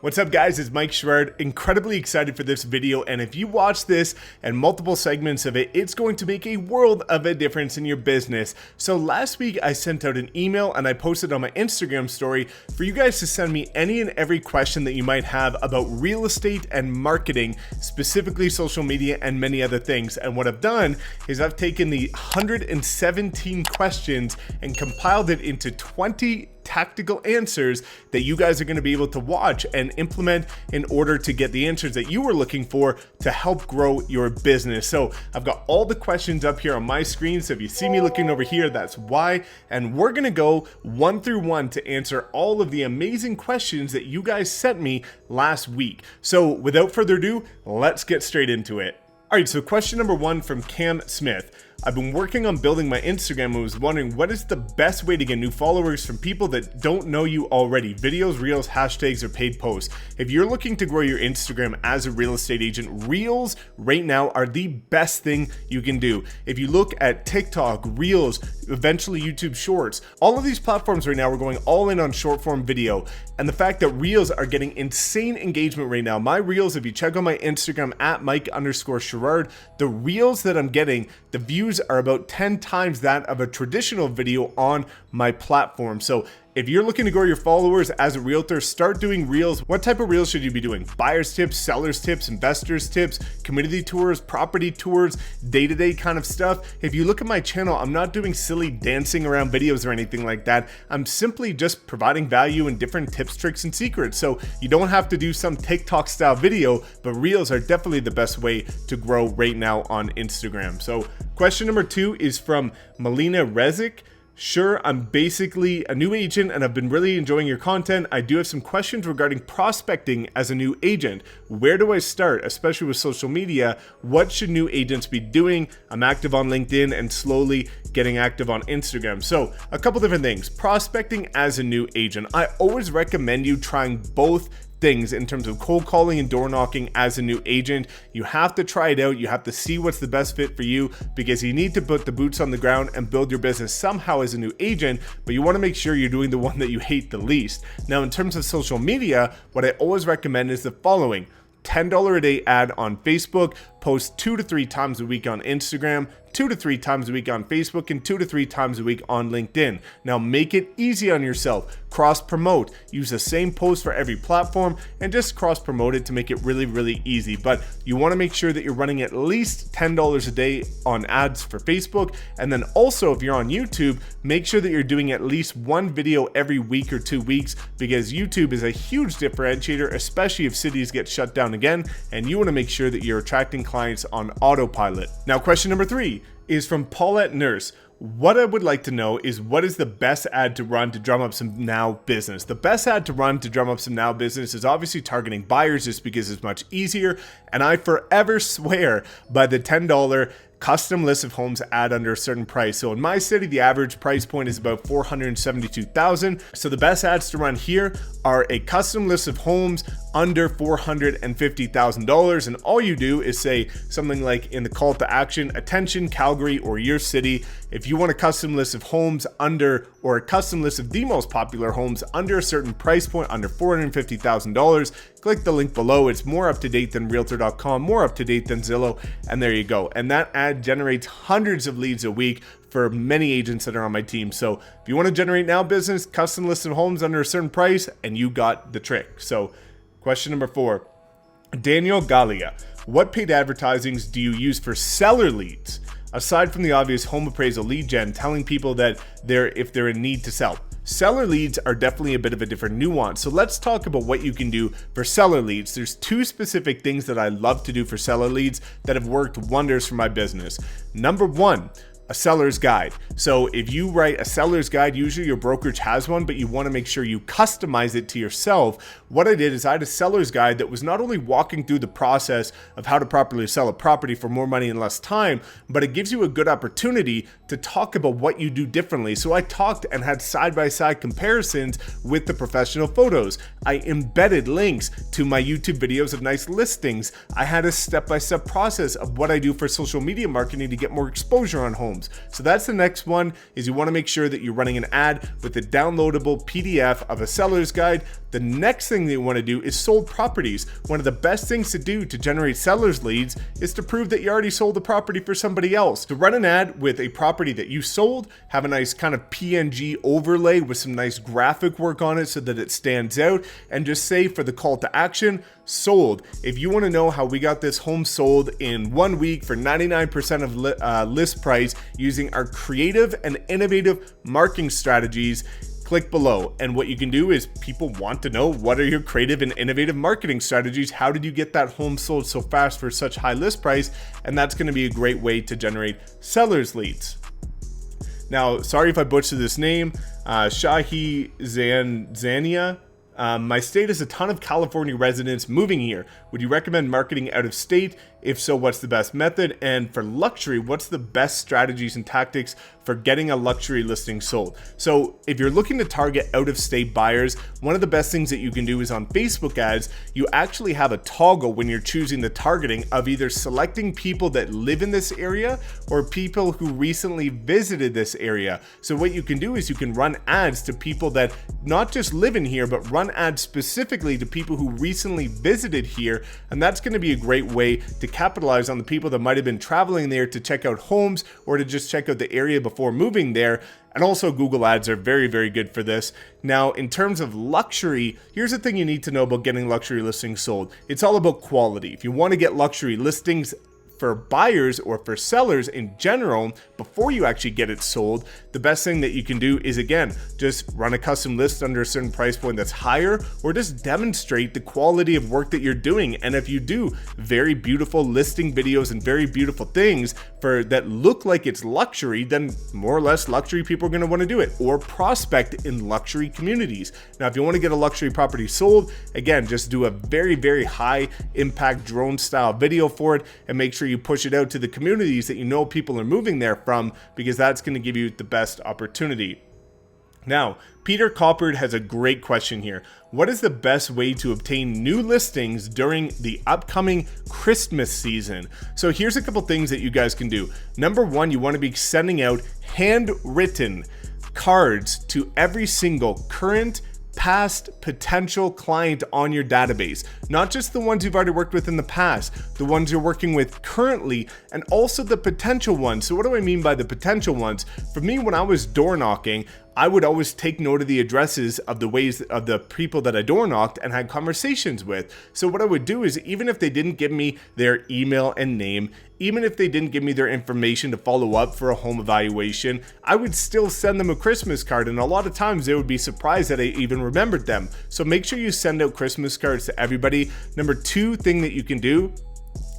What's up guys, it's Mike Sherrard. Incredibly excited for this video, and if you watch this and multiple segments of it, it's going to make a world of a difference in your business. So last week I sent out an email and I posted on my Instagram story for you guys to send me any and every question that you might have about real estate and marketing, specifically social media and many other things. And what I've done is I've taken the 117 questions and compiled it into 20 tactical answers that you guys are going to be able to watch and implement in order to get the answers that you were looking for to help grow your business. So I've got all the questions up here on my screen. So if you see me looking over here, that's why. And we're going to go one through one to answer all of the amazing questions that you guys sent me last week. So without further ado, let's get straight into it. All right, so question number one from Cam Smith. I've been working on building my Instagram and was wondering what is the best way to get new followers from people that don't know you already? Videos, reels, hashtags, or paid posts. If you're looking to grow your Instagram as a real estate agent, reels right now are the best thing you can do. If you look at TikTok, reels, eventually YouTube shorts, all of these platforms right now, we're going all in on short form video. And the fact that reels are getting insane engagement right now. My reels, if you check on my Instagram at Mike_Sherrard, the reels that I'm getting, the views are about 10 times that of a traditional video on my platform. So if you're looking to grow your followers as a realtor, start doing reels. What type of reels should you be doing? Buyers tips, sellers tips, investors tips, community tours, property tours, day-to-day kind of stuff. If you look at my channel, I'm not doing silly dancing around videos or anything like that. I'm simply just providing value and different tips, tricks, and secrets. So you don't have to do some TikTok style video, but reels are definitely the best way to grow right now on Instagram. So question number two is from Melina Rezik. Sure, I'm basically a new agent and I've been really enjoying your content. I do have some questions regarding prospecting as a new agent. Where do I start, especially with social media? What should new agents be doing? I'm active on LinkedIn and slowly getting active on Instagram. So a couple different things. Prospecting as a new agent. I always recommend you trying both things in terms of cold calling and door knocking as a new agent. You have to try it out. You have to see what's the best fit for you because you need to put the boots on the ground and build your business somehow as a new agent, but you want to make sure you're doing the one that you hate the least. Now, in terms of social media, what I always recommend is the following. $10 a day ad on Facebook, post 2 to 3 times a week on Instagram, 2 to 3 times a week on Facebook, and 2 to 3 times a week on LinkedIn. Now make it easy on yourself. Cross promote. Use the same post for every platform and just cross promote it to make it really, really easy. But you want to make sure that you're running at least $10 a day on ads for Facebook. And then also if you're on YouTube, make sure that you're doing at least one video every week or 2 weeks because YouTube is a huge differentiator, especially if cities get shut down again, and you want to make sure that you're attracting clients on autopilot. Now, question number 3 is from Paulette Nurse. What I would like to know is what is the best ad to run to drum up some now business? The best ad to run to drum up some now business is obviously targeting buyers just because it's much easier. And I forever swear by the $10 custom list of homes ad under a certain price. So in my city, the average price point is about $472,000. So the best ads to run here are a custom list of homes under $450,000. And all you do is say something like in the call to action, attention Calgary or your city. If you want a custom list of homes under, or a custom list of the most popular homes under a certain price point, under $450,000, click the link below. It's more up to date than Realtor.com, more up to date than Zillow, and there you go. And that ad generates hundreds of leads a week for many agents that are on my team. So if you want to generate now business, custom list of homes under a certain price, and you got the trick. So question number 4, Daniel Gallia. What paid advertisings do you use for seller leads? Aside from the obvious home appraisal lead gen, telling people that if they're in need to sell. Seller leads are definitely a bit of a different nuance. So let's talk about what you can do for seller leads. There's 2 specific things that I love to do for seller leads that have worked wonders for my business. Number 1, a seller's guide. So if you write a seller's guide, usually your brokerage has one, but you want to make sure you customize it to yourself. What I did is I had a seller's guide that was not only walking through the process of how to properly sell a property for more money and less time, but it gives you a good opportunity to talk about what you do differently. So I talked and had side-by-side comparisons with the professional photos. I embedded links to my YouTube videos of nice listings. I had a step-by-step process of what I do for social media marketing to get more exposure on homes. homes. So that's the next one, is you want to make sure that you're running an ad with a downloadable PDF of a seller's guide. The next thing that you want to do is sold properties. One of the best things to do to generate sellers leads is to prove that you already sold the property for somebody else. To run an ad with a property that you sold, have a nice kind of PNG overlay with some nice graphic work on it so that it stands out, and just say for the call to action, sold. If you want to know how we got this home sold in 1 week for 99% of list price using our creative and innovative marketing strategies, click below. And what you can do is, people want to know, what are your creative and innovative marketing strategies? How did you get that home sold so fast for such high list price? And that's going to be a great way to generate sellers leads. Now, sorry if I butchered this name, Shahi Zania. My state has a ton of California residents moving here. Would you recommend marketing out of state? If so, what's the best method? And for luxury, what's the best strategies and tactics for getting a luxury listing sold? So if you're looking to target out-of-state buyers, one of the best things that you can do is on Facebook ads, you actually have a toggle when you're choosing the targeting of either selecting people that live in this area or people who recently visited this area. So what you can do is you can run ads to people that not just live in here, but run ads specifically to people who recently visited here. And that's going to be a great way to capitalize on the people that might have been traveling there to check out homes or to just check out the area before moving there. And also Google ads are very, very good for this. Now, in terms of luxury, here's the thing you need to know about getting luxury listings sold. It's all about quality. If you want to get luxury listings for buyers or for sellers in general, before you actually get it sold, the best thing that you can do is, again, just run a custom list under a certain price point that's higher, or just demonstrate the quality of work that you're doing. And if you do very beautiful listing videos and very beautiful things for that look like it's luxury, then more or less luxury people are going to want to do it, or prospect in luxury communities. Now, if you want to get a luxury property sold, again, just do a very, very high impact drone style video for it, and make sure you push it out to the communities that you know people are moving there from, because that's going to give you the best opportunity. Now, Peter Coppard has a great question here. What is the best way to obtain new listings during the upcoming Christmas season? So here's a couple things that you guys can do. Number one, you want to be sending out handwritten cards to every single current, past, potential client on your database. Not just the ones you've already worked with in the past, the ones you're working with currently, and also the potential ones. So what do I mean by the potential ones? For me, when I was door knocking, I would always take note of the addresses of the ways of the people that I door knocked and had conversations with. So what I would do is, even if they didn't give me their email and name, even if they didn't give me their information to follow up for a home evaluation, I would still send them a Christmas card. And a lot of times they would be surprised that I even remembered them. So make sure you send out Christmas cards to everybody. Number two thing that you can do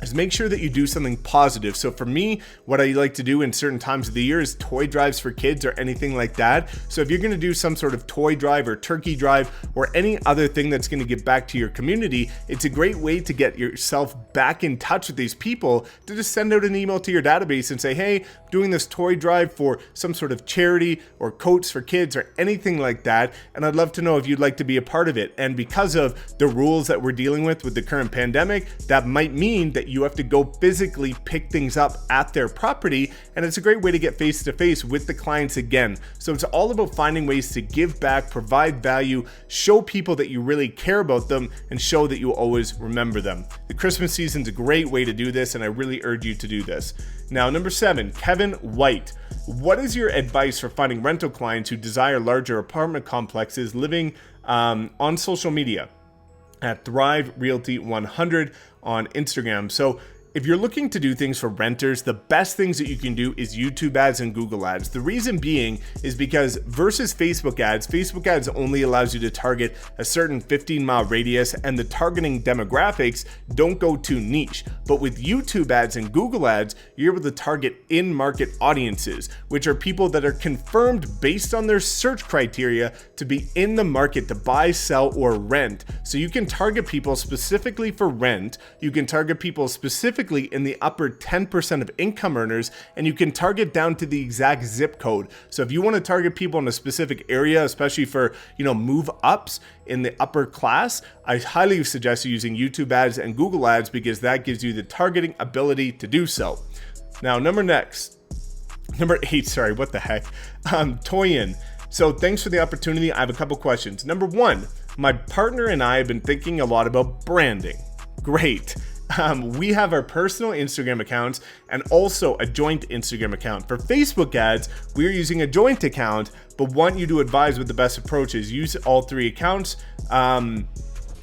is make sure that you do something positive. So for me, what I like to do in certain times of the year is toy drives for kids or anything like that. So if you're going to do some sort of toy drive or turkey drive or any other thing that's going to give back to your community, it's a great way to get yourself back in touch with these people, to just send out an email to your database and say, hey, I'm doing this toy drive for some sort of charity or coats for kids or anything like that, and I'd love to know if you'd like to be a part of it. And because of the rules that we're dealing with the current pandemic, that might mean that you have to go physically pick things up at their property, and it's a great way to get face to face with the clients again. So it's all about finding ways to give back, provide value, show people that you really care about them, and show that you always remember them. The Christmas season's a great way to do this, and I really urge you to do this. Now, number 7, Kevin White. What is your advice for finding rental clients who desire larger apartment complexes living on social media? At Thrive Realty 100 on Instagram. So if you're looking to do things for renters, the best things that you can do is YouTube ads and Google ads. The reason being is because versus Facebook ads only allows you to target a certain 15-mile radius, and the targeting demographics don't go too niche. But with YouTube ads and Google ads, you're able to target in-market audiences, which are people that are confirmed based on their search criteria to be in the market to buy, sell, or rent. So you can target people specifically for rent. You can target people specifically in the upper 10% of income earners, and you can target down to the exact zip code. So if you want to target people in a specific area, especially for, move ups in the upper class, I highly suggest using YouTube ads and Google ads, because that gives you the targeting ability to do so. Now, number next, Number 8, sorry, what the heck? Toyin. So thanks for the opportunity. I have a couple questions. Number 1, my partner and I have been thinking a lot about branding. Great. We have our personal Instagram accounts and also a joint Instagram account. For Facebook ads, we're using a joint account, but want you to advise what the best approach is. Use all 3 accounts.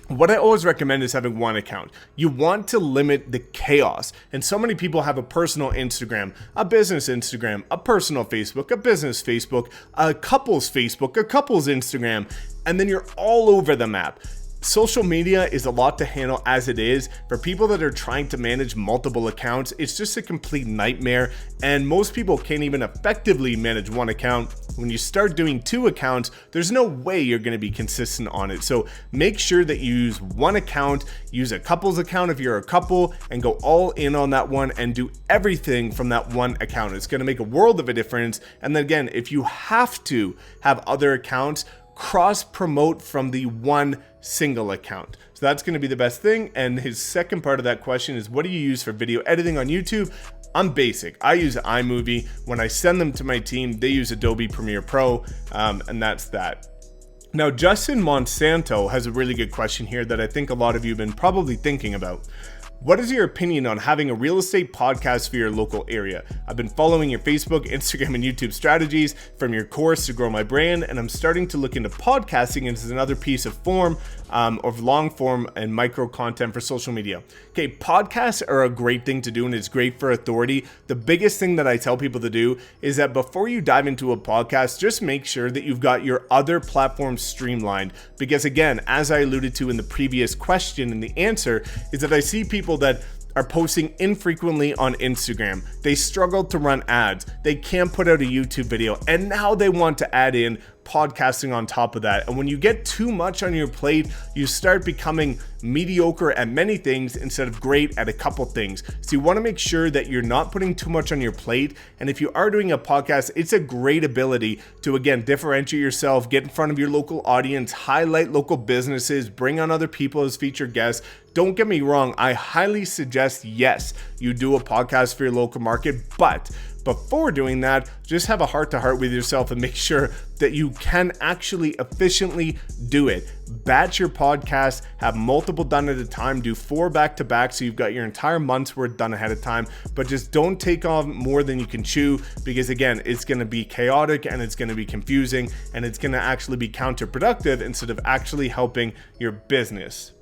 What I always recommend is having one account. You want to limit the chaos. And so many people have a personal Instagram, a business Instagram, a personal Facebook, a business Facebook, a couple's Facebook, a couple's Instagram, and then you're all over the map. Social media is a lot to handle as it is. For people that are trying to manage multiple accounts, it's just a complete nightmare, and most people can't even effectively manage one account. When you start doing 2 accounts, there's no way you're going to be consistent on it. So make sure that you use one account, use a couple's account if you're a couple, and go all in on that one and do everything from that one account. It's going to make a world of a difference. And then again, if you have to have other accounts, cross promote from the one single account. So that's going to be the best thing. And his second part of that question is, what do you use for video editing on YouTube? I'm basic. I use iMovie. When I send them to my team, they use Adobe Premiere Pro, and that's that. Now, Justin Monsanto has a really good question here that I think a lot of you have been probably thinking about. What is your opinion on having a real estate podcast for your local area? I've been following your Facebook, Instagram, and YouTube strategies from your course to grow my brand, and I'm starting to look into podcasting as another piece of form of long form and micro content for social media. Okay, podcasts are a great thing to do, and it's great for authority. The biggest thing that I tell people to do is that before you dive into a podcast, just make sure that you've got your other platforms streamlined. Because again, as I alluded to in the previous question and the answer, is that I see people that are posting infrequently on Instagram. They struggle to run ads. They can't put out a YouTube video, and now they want to add in podcasting on top of that. And when you get too much on your plate, you start becoming mediocre at many things instead of great at a couple things. So you want to make sure that you're not putting too much on your plate. And if you are doing a podcast, it's a great ability to, again, differentiate yourself, get in front of your local audience, highlight local businesses, bring on other people as featured guests. Don't get me wrong, I highly suggest, yes, you do a podcast for your local market, but before doing that, just have a heart-to-heart with yourself and make sure that you can actually efficiently do it. Batch your podcast, have multiple done at a time, do 4 back-to-back so you've got your entire month's worth done ahead of time, but just don't take on more than you can chew, because again, it's going to be chaotic and it's going to be confusing and it's going to actually be counterproductive instead of actually helping your business.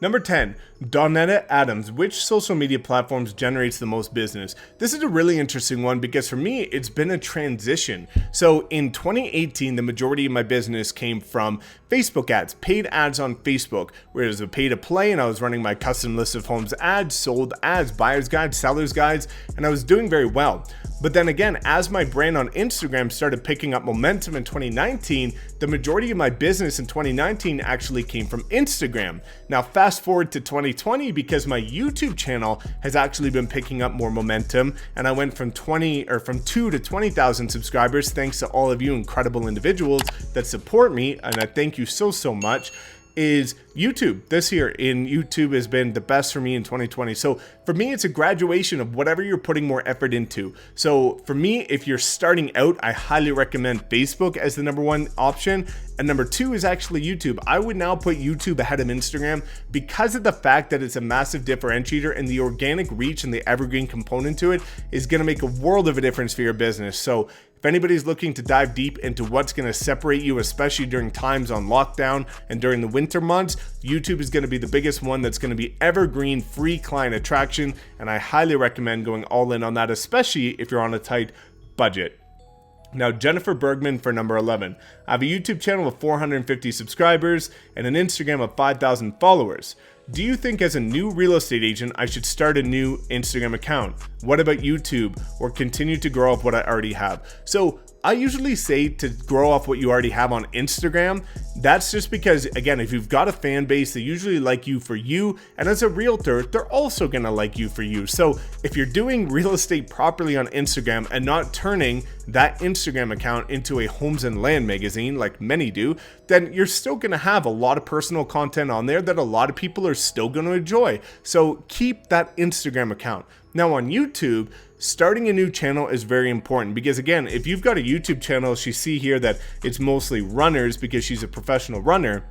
Number 10, Donetta Adams, which social media platforms generates the most business? This is a really interesting one because for me, it's been a transition. So in 2018, the majority of my business came from Facebook ads, paid ads on Facebook, where it was a pay to play, and I was running my custom list of homes ads, sold ads, buyer's guides, seller's guides, and I was doing very well. But then again, as my brand on Instagram started picking up momentum in 2019, the majority of my business in 2019 actually came from Instagram. Now, fast forward to 2020, because my YouTube channel has actually been picking up more momentum, and I went from 2 to 20,000 subscribers thanks to all of you incredible individuals that support me, and I thank you so much. Is YouTube. This year in YouTube has been the best for me in 2020. So for me, it's a graduation of whatever you're putting more effort into. So for me, if you're starting out, I highly recommend Facebook as the number 1 option. And number 2 is actually YouTube. I would now put YouTube ahead of Instagram because of the fact that it's a massive differentiator, and the organic reach and the evergreen component to it is going to make a world of a difference for your business. So if anybody's looking to dive deep into what's going to separate you, especially during times on lockdown and during the winter months, YouTube is going to be the biggest one that's going to be evergreen, free client attraction. And I highly recommend going all in on that, especially if you're on a tight budget. Now, Jennifer Bergman for number 11. I have a YouTube channel with 450 subscribers and an Instagram of 5,000 followers. Do you think as a new real estate agent, I should start a new Instagram account? What about YouTube, or continue to grow off what I already have? So I usually say to grow off what you already have on Instagram. That's just because, again, if you've got a fan base, they usually like you for you. And as a realtor, they're also going to like you for you. So if you're doing real estate properly on Instagram and not turning that Instagram account into a homes and land magazine like many do, then you're still going to have a lot of personal content on there that a lot of people are still going to enjoy. So keep that Instagram account. Now on YouTube, starting a new channel is very important because again, if you've got a YouTube channel, you see here that it's mostly runners because she's a professional runner.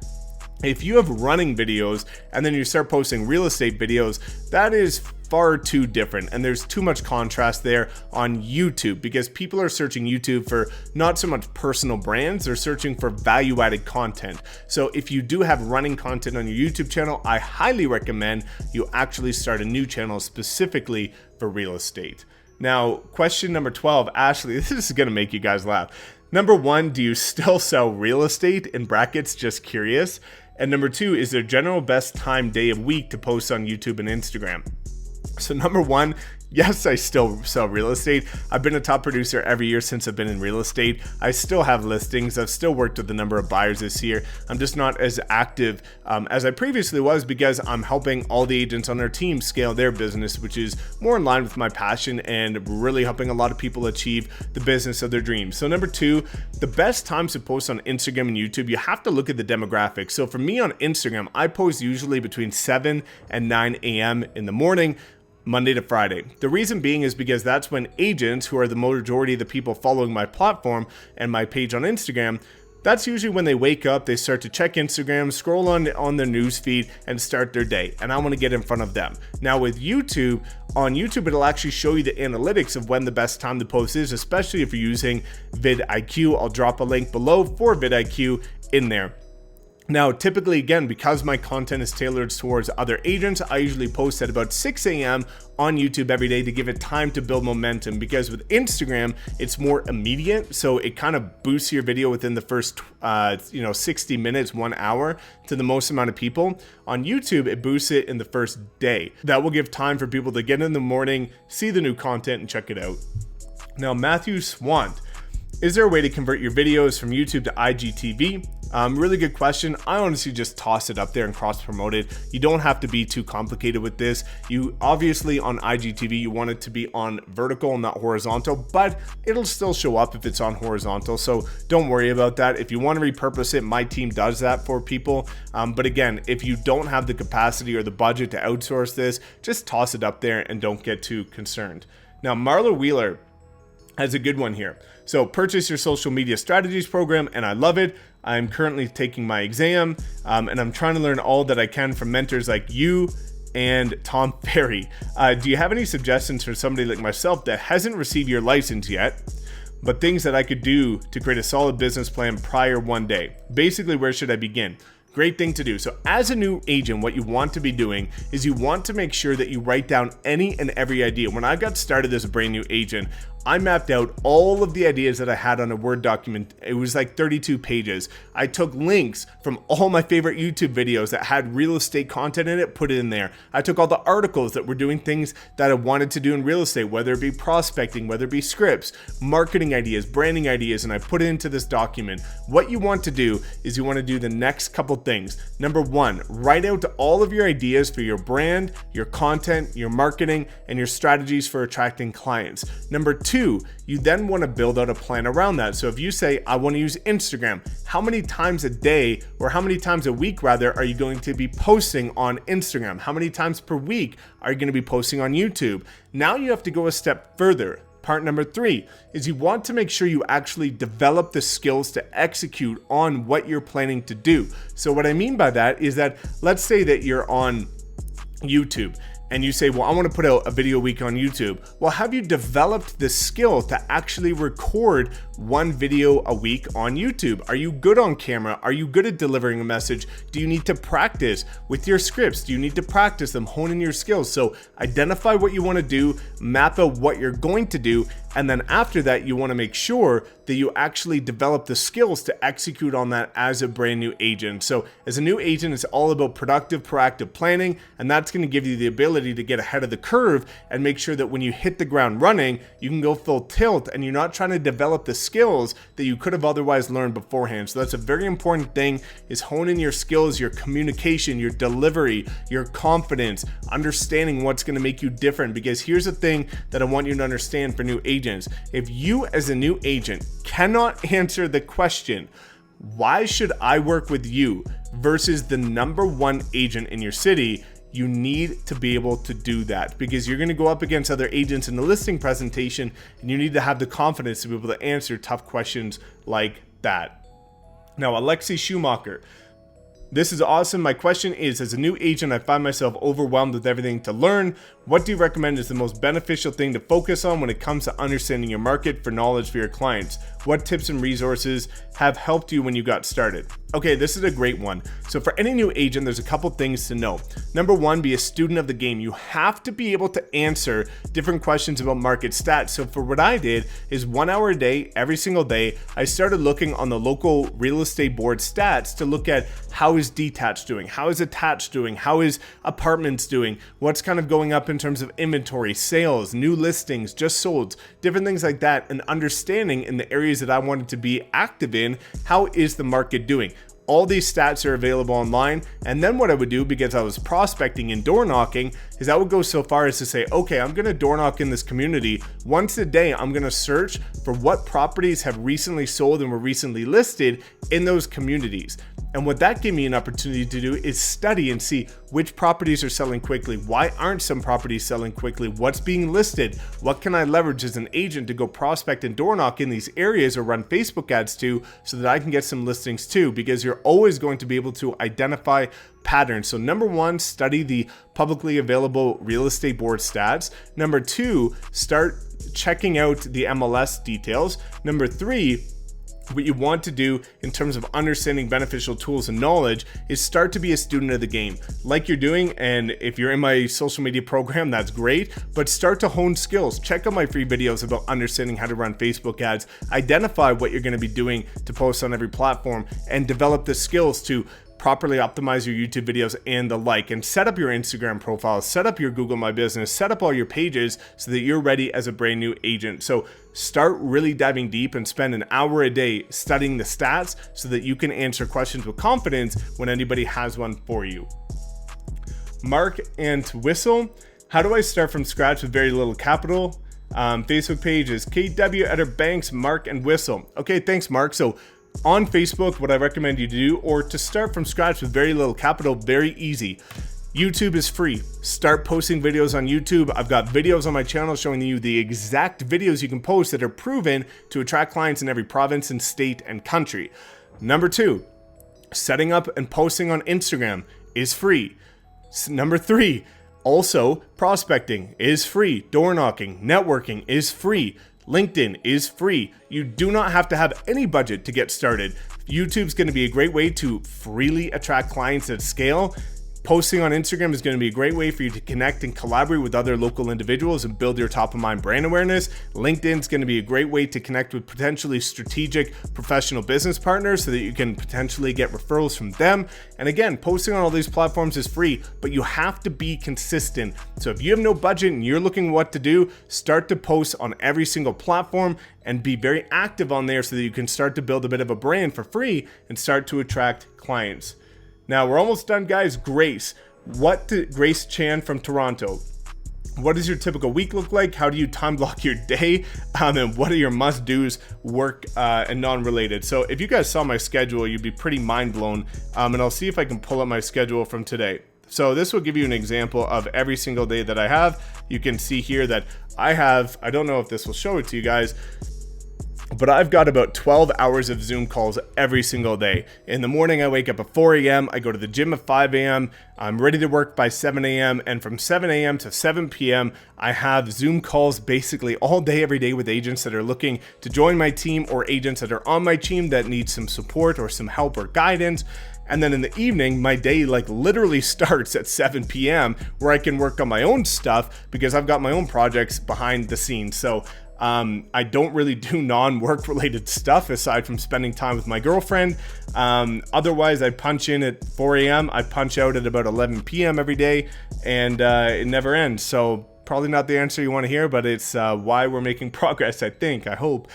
If you have running videos and then you start posting real estate videos, that is far too different, and there's too much contrast there on YouTube because people are searching YouTube for not so much personal brands, they're searching for value-added content. So if you do have running content on your YouTube channel, I highly recommend you actually start a new channel specifically for real estate. Now, question number 12, Ashley, this is gonna make you guys laugh. Number 1, do you still sell real estate? In brackets, just curious. And number 2, is there general best time day of week to post on YouTube and Instagram? So number 1, yes, I still sell real estate. I've been a top producer every year since I've been in real estate. I still have listings. I've still worked with a number of buyers this year. I'm just not as active as I previously was because I'm helping all the agents on our team scale their business, which is more in line with my passion and really helping a lot of people achieve the business of their dreams. So number 2, the best times to post on Instagram and YouTube, you have to look at the demographics. So for me on Instagram, I post usually between 7 and 9 a.m. in the morning, Monday to Friday. The reason being is because that's when agents, who are the majority of the people following my platform and my page on Instagram, that's usually when they wake up, they start to check Instagram, scroll on their news feed and start their day. And I want to get in front of them. Now with YouTube, on YouTube, it'll actually show you the analytics of when the best time to post is, especially if you're using vidIQ. I'll drop a link below for vidIQ in there. Now, typically, again, because my content is tailored towards other agents, I usually post at about 6 a.m. on YouTube every day to give it time to build momentum, because with Instagram, it's more immediate. So it kind of boosts your video within the first, 60 minutes, 1 hour to the most amount of people. On YouTube, it boosts it in the first day. That will give time for people to get in the morning, see the new content and check it out. Now, Matthew Swant, is there a way to convert your videos from YouTube to IGTV? Really good question. I honestly just toss it up there and cross promote it. You don't have to be too complicated with this. You obviously on IGTV, you want it to be on vertical, not horizontal, but it'll still show up if it's on horizontal. So don't worry about that. If you want to repurpose it, my team does that for people. But again, if you don't have the capacity or the budget to outsource this, just toss it up there and don't get too concerned. Now, Marla Wheeler has a good one here. So purchase your social media strategies program, and I love it. I'm currently taking my exam, and I'm trying to learn all that I can from mentors like you and Tom Ferry. Do you have any suggestions for somebody like myself that hasn't received your license yet, but things that I could do to create a solid business plan prior one day? Basically, where should I begin? Great thing to do. So as a new agent, what you want to be doing is you want to make sure that you write down any and every idea. When I got started as a brand new agent, I mapped out all of the ideas that I had on a Word document. It was like 32 pages. I took links from all my favorite YouTube videos that had real estate content in it, put it in there. I took all the articles that were doing things that I wanted to do in real estate, whether it be prospecting, whether it be scripts, marketing ideas, branding ideas, and I put it into this document. What you want to do is you want to do the next couple things. Number 1, write out all of your ideas for your brand, your content, your marketing, and your strategies for attracting clients. Number 2, you then want to build out a plan around that. So if you say, I want to use Instagram, how many times a day, or how many times a week rather, are you going to be posting on Instagram? How many times per week are you going to be posting on YouTube? Now you have to go a step further. Part number 3 is you want to make sure you actually develop the skills to execute on what you're planning to do. So what I mean by that is that, let's say that you're on YouTube and you say, well, I want to put out a video a week on YouTube. Well, have you developed the skill to actually record one video a week on YouTube? Are you good on camera? Are you good at delivering a message? Do you need to practice with your scripts? Do you need to practice them, hone in your skills? So identify what you want to do, map out what you're going to do, and then after that, you want to make sure that you actually develop the skills to execute on that as a brand new agent. So as a new agent, it's all about productive, proactive planning, and that's going to give you the ability to get ahead of the curve and make sure that when you hit the ground running, you can go full tilt and you're not trying to develop the skills that you could have otherwise learned beforehand. So that's a very important thing, is honing your skills, your communication, your delivery, your confidence, understanding what's going to make you different. Because here's the thing that I want you to understand for new agents. If you as a new agent cannot answer the question, why should I work with you versus the number one agent in your city, you need to be able to do that, because you're going to go up against other agents in the listing presentation, and you need to have the confidence to be able to answer tough questions like that. Now, Alexi Schumacher. This is awesome. My question is, as a new agent, I find myself overwhelmed with everything to learn. What do you recommend is the most beneficial thing to focus on when it comes to understanding your market for knowledge for your clients? What tips and resources have helped you when you got started? Okay, this is a great one. So for any new agent, there's a couple things to know. Number one, be a student of the game. You have to be able to answer different questions about market stats. So for what I did is 1 hour a day, every single day, I started looking on the local real estate board stats to look at how is detached doing, how is attached doing, how is apartments doing, what's kind of going up in terms of inventory, sales, new listings, just sold, different things like that, and understanding in the areas that I wanted to be active in, how is the market doing. All these stats are available online. And then what I would do, because I was prospecting and door knocking, is I would go so far as to say, okay, I'm going to door knock in this community. Once a day, I'm going to search for what properties have recently sold and were recently listed in those communities. And what that gave me an opportunity to do is study and see which properties are selling quickly. Why aren't some properties selling quickly? What's being listed? What can I leverage as an agent to go prospect and door knock in these areas or run Facebook ads to, so that I can get some listings too? Because you're always going to be able to identify patterns. So number one, study the publicly available real estate board stats. Number two, start checking out the MLS details. Number three, what you want to do in terms of understanding beneficial tools and knowledge is start to be a student of the game, like you're doing. And if you're in my social media program, that's great, but start to hone skills. Check out my free videos about understanding how to run Facebook ads, identify what you're going to be doing to post on every platform, and develop the skills to properly optimize your YouTube videos and the like, and set up your Instagram profile, set up your Google My Business, set up all your pages so that you're ready as a brand new agent. So start really diving deep and spend an hour a day studying the stats so that you can answer questions with confidence when anybody has one for you. Mark and Whistle. How do I start from scratch with very little capital? Facebook page is KW Editor Banks, Mark and Whistle. Okay, thanks, Mark. So on Facebook, what I recommend you do, or to start from scratch with very little capital, very easy. YouTube is free. Start posting videos on YouTube. I've got videos on my channel showing you the exact videos you can post that are proven to attract clients in every province and state and country. Number two, setting up and posting on Instagram is free. Number three, also prospecting is free. Door knocking, networking is free. LinkedIn is free. You do not have to have any budget to get started. YouTube's going to be a great way to freely attract clients at scale. Posting on Instagram is going to be a great way for you to connect and collaborate with other local individuals and build your top of mind brand awareness. LinkedIn is going to be a great way to connect with potentially strategic professional business partners so that you can potentially get referrals from them. And again, posting on all these platforms is free, but you have to be consistent. So if you have no budget and you're looking what to do, start to post on every single platform and be very active on there so that you can start to build a bit of a brand for free and start to attract clients. Now we're almost done, guys. Grace Grace Chan from Toronto. What does your typical week look like? How do you time block your day? And what are your must-dos, work and non-related? So if you guys saw my schedule, you'd be pretty mind blown. And I'll see if I can pull up my schedule from today. So this will give you an example of every single day that I have. You can see here that I don't know if this will show it to you guys, but I've got about 12 hours of Zoom calls every single day. In the morning, I wake up at 4 a.m. I go to the gym at 5 a.m. I'm ready to work by 7 a.m. And from 7 a.m. to 7 p.m., I have Zoom calls basically all day, every day with agents that are looking to join my team or agents that are on my team that need some support or some help or guidance. And then in the evening, my day literally starts at 7 p.m. where I can work on my own stuff because I've got my own projects behind the scenes. So I don't really do non-work related stuff aside from spending time with my girlfriend. Otherwise, I punch in at 4 a.m. I punch out at about 11 p.m. every day, and it never ends. So probably not the answer you want to hear, but it's why we're making progress, I hope.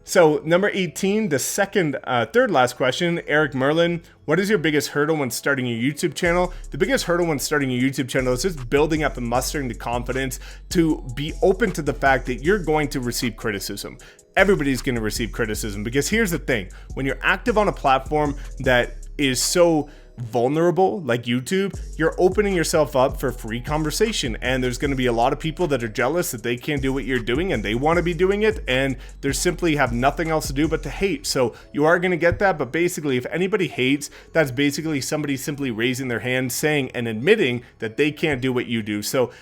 So number 18, the third last question, Eric Merlin. What is your biggest hurdle when starting your YouTube channel? The biggest hurdle when starting your YouTube channel is just building up and mustering the confidence to be open to the fact that you're going to receive criticism. Everybody's going to receive criticism, because here's the thing. When you're active on a platform that is so vulnerable like YouTube, you're opening yourself up for free conversation, and there's going to be a lot of people that are jealous that they can't do what you're doing and they want to be doing it, and they simply have nothing else to do but to hate. So you are going to get that, but basically if anybody hates, that's basically somebody simply raising their hand, saying and admitting that they can't do what you do. So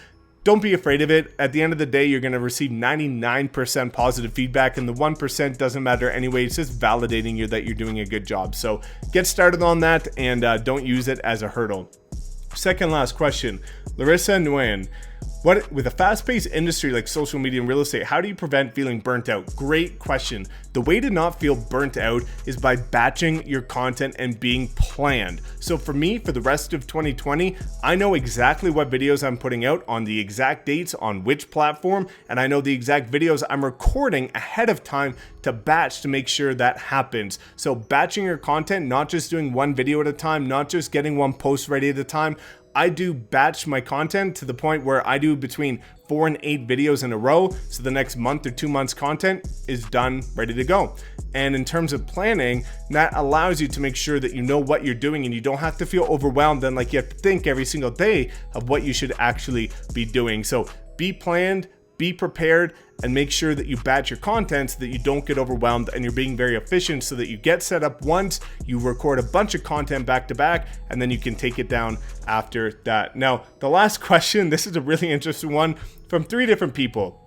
don't be afraid of it. At the end of the day, you're going to receive 99% positive feedback, and the 1% doesn't matter anyway. It's just validating you that you're doing a good job. So get started on that, and don't use it as a hurdle. Second last question, Larissa Nguyen. With a fast-paced industry like social media and real estate, how do you prevent feeling burnt out? Great question. The way to not feel burnt out is by batching your content and being planned. So for me, for the rest of 2020, I know exactly what videos I'm putting out on the exact dates on which platform, and I know the exact videos I'm recording ahead of time to batch to make sure that happens. So batching your content, not just doing one video at a time, not just getting one post ready at a time. I do batch my content to the point where I do between 4 and 8 videos in a row. So the next month or 2 months content is done, ready to go. And in terms of planning, that allows you to make sure that you know what you're doing and you don't have to feel overwhelmed and like you have to think every single day of what you should actually be doing. So be planned, be prepared, and make sure that you batch your content so that you don't get overwhelmed and you're being very efficient so that you get set up once, you record a bunch of content back to back, and then you can take it down after that. Now, the last question, this is a really interesting one from 3 different people.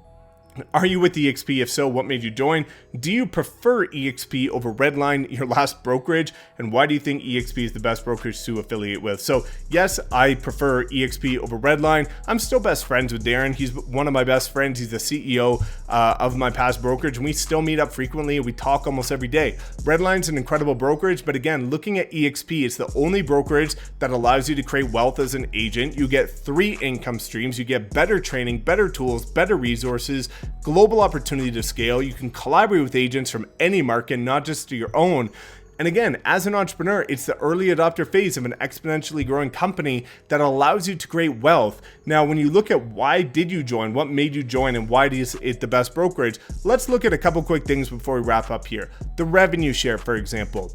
Are you with EXP? If so, what made you join? Do you prefer EXP over Redline, your last brokerage? And why do you think EXP is the best brokerage to affiliate with? So yes, I prefer EXP over Redline. I'm still best friends with Darren. He's one of my best friends. He's the CEO of my past brokerage, and we still meet up frequently. We talk almost every day. Redline's an incredible brokerage, but again, looking at EXP, it's the only brokerage that allows you to create wealth as an agent. You get 3 income streams. You get better training, better tools, better resources, global opportunity to scale. You can collaborate with agents from any market, not just to your own. And again, as an entrepreneur, it's the early adopter phase of an exponentially growing company that allows you to create wealth. Now, when you look at why did you join, what made you join, and why is it the best brokerage, let's look at a couple quick things before we wrap up here. The revenue share, for example.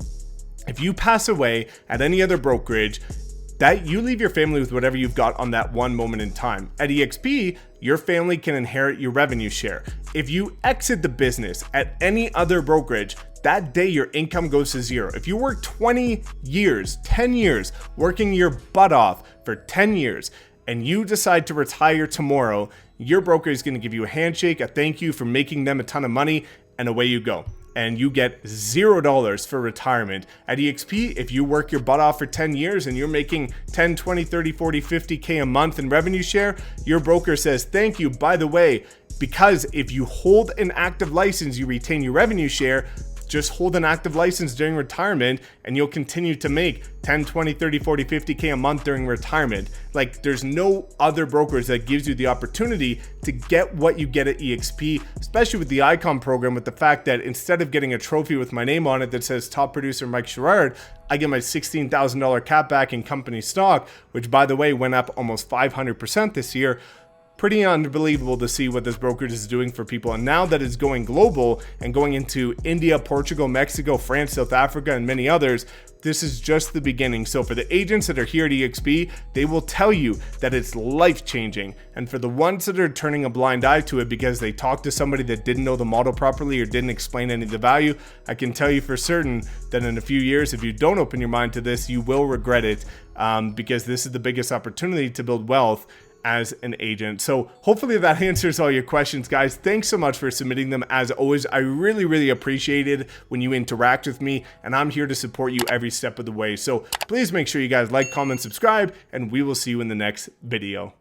If you pass away at any other brokerage, that you leave your family with whatever you've got on that one moment in time. At EXP, your family can inherit your revenue share. If you exit the business at any other brokerage, that day your income goes to 0. If you work 20 years, 10 years, working your butt off for 10 years, and you decide to retire tomorrow, your broker is going to give you a handshake, a thank you for making them a ton of money, and away you go. And you get $0 for retirement. At EXP, if you work your butt off for 10 years and you're making 10, 20, 30, 40, 50K a month in revenue share, your broker says, thank you, by the way, because if you hold an active license, you retain your revenue share. Just hold an active license during retirement and you'll continue to make 10, 20, 30, 40, 50K a month during retirement. Like, there's no other brokerage that gives you the opportunity to get what you get at EXP, especially with the Icon program, with the fact that instead of getting a trophy with my name on it that says top producer Mike Sherrard, I get my $16,000 cap back in company stock, which by the way went up almost 500% this year. Pretty unbelievable to see what this brokerage is doing for people. And now that it's going global and going into India, Portugal, Mexico, France, South Africa, and many others, this is just the beginning. So for the agents that are here at EXP, they will tell you that it's life-changing. And for the ones that are turning a blind eye to it because they talked to somebody that didn't know the model properly or didn't explain any of the value, I can tell you for certain that in a few years, if you don't open your mind to this, you will regret it, because this is the biggest opportunity to build wealth as an agent. So hopefully that answers all your questions, guys. Thanks so much for submitting them. As always, I really appreciate it when you interact with me, and I'm here to support you every step of the way. So please make sure you guys like, comment, subscribe, and we will see you in the next video.